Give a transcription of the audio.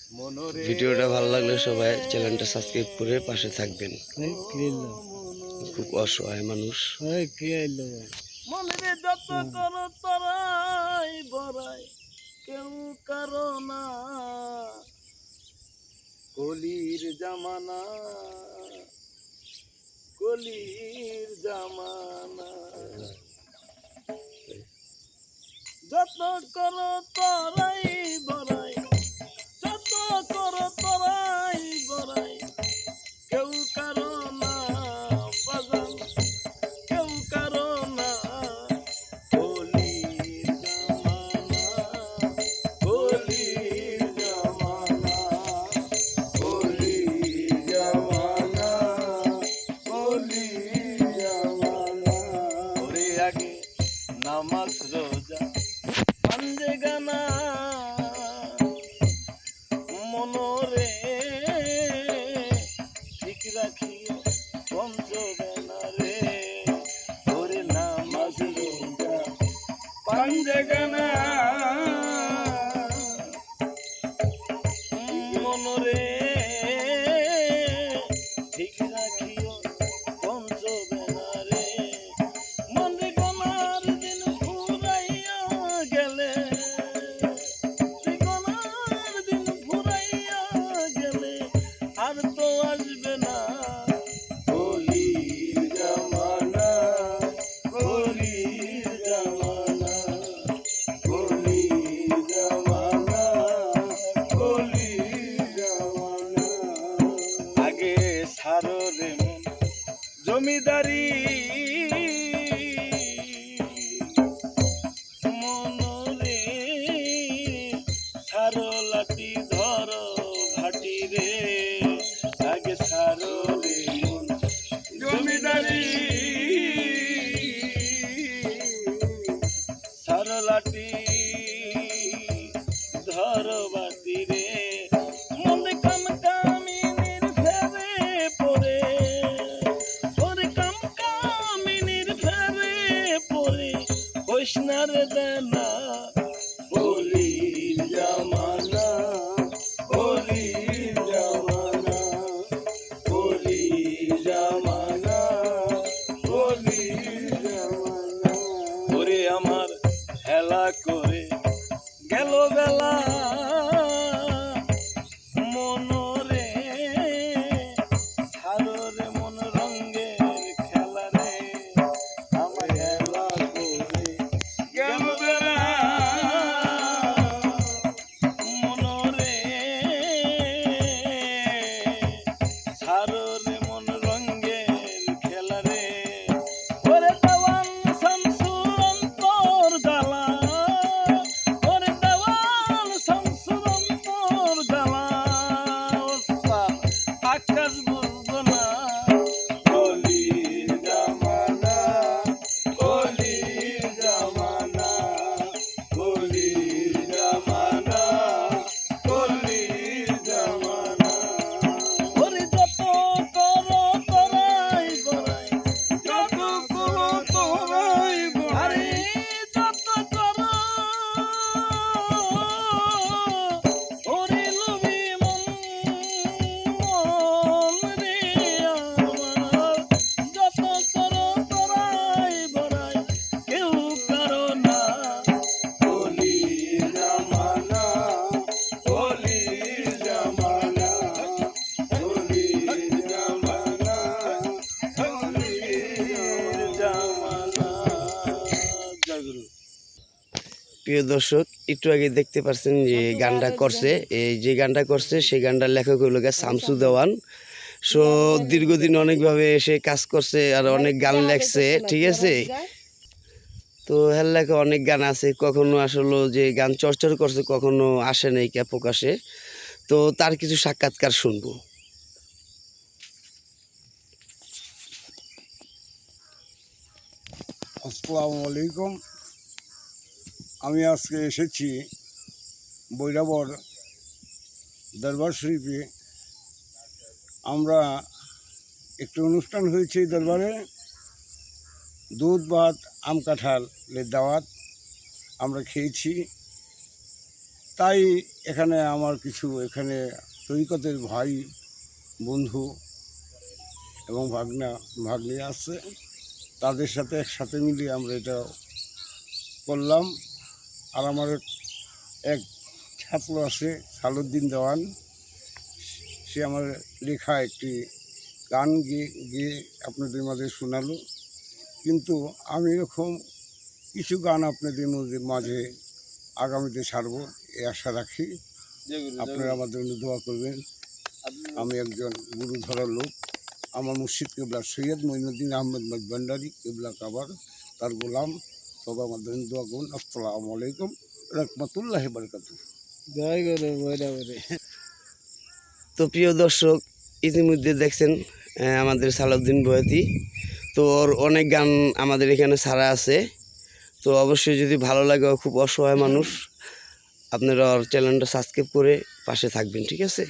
ভিডিওটা ভালো লাগলে সবাই চ্যানেলটা সাবস্ক্রাইব করে পাশে থাকবেন। খুব অসহায় মানুষ। মনে যত করো তরাই বড়াই কেউ কারো না, কলির জামানা কলির জামানা। যত করো তরাই বড়াই, যত করো তরাই বড়াই কেউ কারো না বাজান, কেউ কারো না। কলির জামানা কলির জামানা কলির জামানা কলির জামানা। ওরে আগে নামাজ রোজা পাঞ্জে গানা মনরে ঠিক রাখিও পঞ্চবেনা রে। ওরে নামাজ রোজা পাঞ্জে গানা মনরে ঠিক রাখিও পঞ্চবেনা রে। মনে গনার দিন ফুরাইয়া গেলে, গনার দিন ফুরাইয়া গেলে আর তো আসবে না। কলির জামানা কলির জামানা কলির জামানা কলির জামানা। আগে সারো রে মন জমিদারি মনরে, সারো লাঠি ধরো ভাটি রে। আগে সারো রে মন জমিদারি, সারো লাঠি ধরো বাটি রে। মনে কাম কামিনীর ফেরে পড়ে, ওরে কাম কামিনীর ফেরে পড়ে বৈষ্ণার দেনা। কলির জামানা কলির জামানা কলির জামানা কলির জামানা। ওরে আমার হেলা করে গেল বেলা মনরে, সারো রে মন রঙ্গের খেলা রে। আমার হেলা করে গেল বেলা মনরে, সারো রে মন রঙ্গের খেলা রে। ওরে দেওয়ান শামসুর অন্তর জ্বালা, ওরে দেওয়ান শামসুর অন্তর জ্বালা। ওস্তাদ আকাশ বুঝবো না। কলির জামানা কলির জামানা কলির জামানা কলির জামানা। ওরে যত করো তরাই বড়াই, যত করো তরাই বড়াই, যত করো ওরে লবি মন রে আমার। যত করো তরাই বড়াই কেউ কারো না। কলির জামানা কলির জামানা কলির জামানা কলির জামানা। জাগরু। প্রিয় দর্শক, একটু আগে দেখতে পাচ্ছেন যে গানটা করছে, এই যে গানটা করছে সেই গানটার লেখক হলো শামসু দেওয়ান। সো দীর্ঘদিন অনেকভাবে এসে কাজ করছে আর অনেক গান লেখছে, ঠিক আছে। তো হের লেখা অনেক গান আছে, কখনো আসলে যে গান চর্চা করছে কখনো আসে নাই কে প্রকাশে। তো তার কিছু সাক্ষাৎকার শুনবো। আসসালামু আলাইকুম। আমি আজকে এসেছি বৈরাবর দরবার শরীফে। আমরা একটু অনুষ্ঠান হয়েছে দরবারে, দুধ ভাত আম কাঁঠালের দাওয়াত আমরা খেয়েছি। তাই এখানে আমার কিছু এখানে তরিকতের ভাই বন্ধু এবং ভাগ্নি আছে, তাদের সাথে একসাথে মিলিয়ে আমরা এটা করলাম। আর আমার এক ছাত্র আছে সালুদ্দিন দেওয়ান, সে আমার লেখা একটি গান গিয়ে আপনাদের মাঝে শোনালো। কিন্তু আমি এরকম কিছু গান আপনাদের মাঝে আগামীতে ছাড়বো এই আশা রাখি। আপনারা আমার জন্য দোয়া করবেন। আমি একজন গুরু ধরার লোক, আমার মুর্শিদ কেবলা সৈয়দ মঈনুদ্দিন আহমেদ ভান্ডারী কেবলা কাবার, তার গোলাম। সবাই আমার জন্য দোয়া করুন। আসসালামু আলাইকুম রহমতুল্লাহ বারকাতুহু। জয় গুরু বৈরাবরে। তো প্রিয় দর্শক, ইতিমধ্যে দেখছেন আমাদের সালাউদ্দিন বয়াতি, তো ওর অনেক গান আমাদের এখানে ছাড়া আছে। তো অবশ্যই যদি ভালো লাগে, ও খুব অসহায় মানুষ, আপনারা ওর চ্যানেলটা সাবস্ক্রাইব করে পাশে থাকবেন, ঠিক আছে।